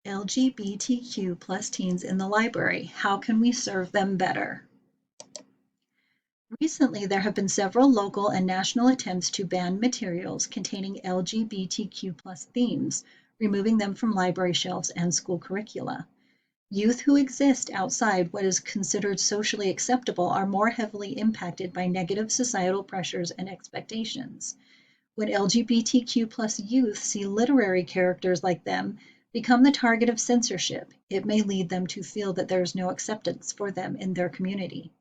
LGBTQ plus teens in the library. How can we serve them better? Recently, there have been several local and national attempts to ban materials containing LGBTQ plus themes, removing them from library shelves and school curricula. Youth who exist outside what is considered socially acceptable are more heavily impacted by negative societal pressures and expectations. When LGBTQ plus youth see literary characters like them become the target of censorship, it may lead them to feel that there is no acceptance for them in their community.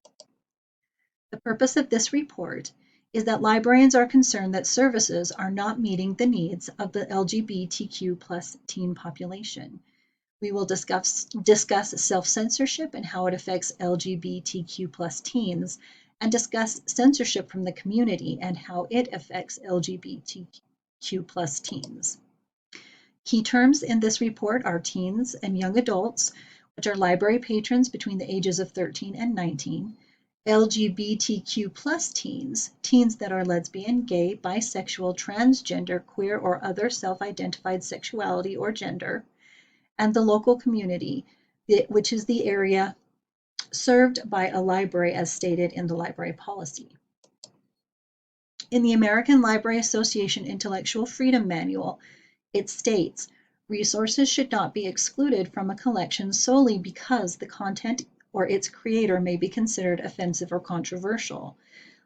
The purpose of this report is that librarians are concerned that services are not meeting the needs of the LGBTQ plus teen population. We will discuss self-censorship and how it affects LGBTQ plus teens, and discuss censorship from the community and how it affects LGBTQ plus teens. Key terms in this report are teens and young adults, which are library patrons between the ages of 13 and 19, LGBTQ plus teens, teens that are lesbian, gay, bisexual, transgender, queer, or other self-identified sexuality or gender, and the local community, which is the area served by a library as stated in the library policy. In the American Library Association Intellectual Freedom Manual, it states, resources should not be excluded from a collection solely because the content or its creator may be considered offensive or controversial.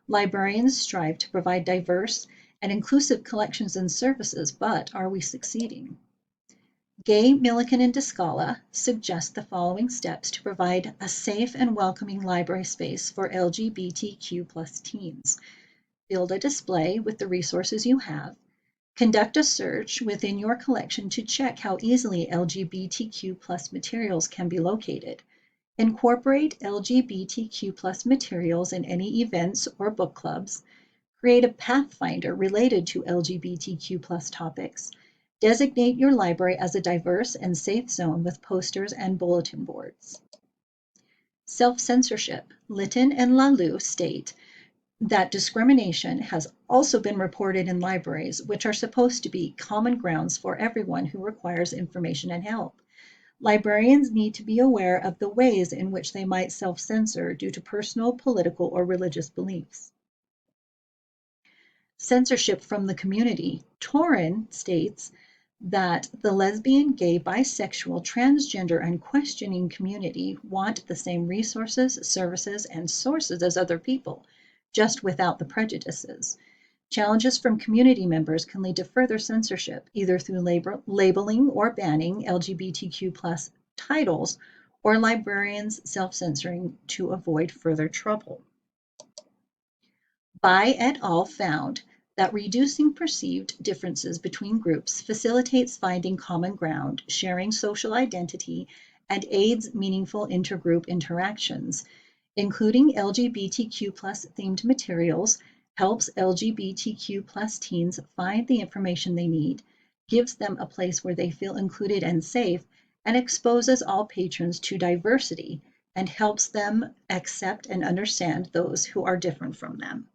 Librarians strive to provide diverse and inclusive collections and services, but are we succeeding? Gay, Milliken, and Discala suggest the following steps to provide a safe and welcoming library space for LGBTQ plus teens. Build a display with the resources you have. Conduct a search within your collection to check how easily LGBTQ plus materials can be located. Incorporate LGBTQ plus materials in any events or book clubs. Create a pathfinder related to LGBTQ plus topics. Designate your library as a diverse and safe zone with posters and bulletin boards. Self-censorship. Litton and Laloux state that discrimination has also been reported in libraries, which are supposed to be common grounds for everyone who requires information and help. Librarians need to be aware of the ways in which they might self-censor due to personal, political, or religious beliefs. Censorship from the community. Torin states that the lesbian, gay, bisexual, transgender, and questioning community want the same resources, services, and sources as other people, just without the prejudices. Challenges from community members can lead to further censorship, either through labeling or banning LGBTQ plus titles, or librarians self-censoring to avoid further trouble. Bai et al. Found that reducing perceived differences between groups facilitates finding common ground, sharing social identity, and aids meaningful intergroup interactions. Including LGBTQ plus themed materials helps LGBTQ plus teens find the information they need, gives them a place where they feel included and safe, and exposes all patrons to diversity and helps them accept and understand those who are different from them.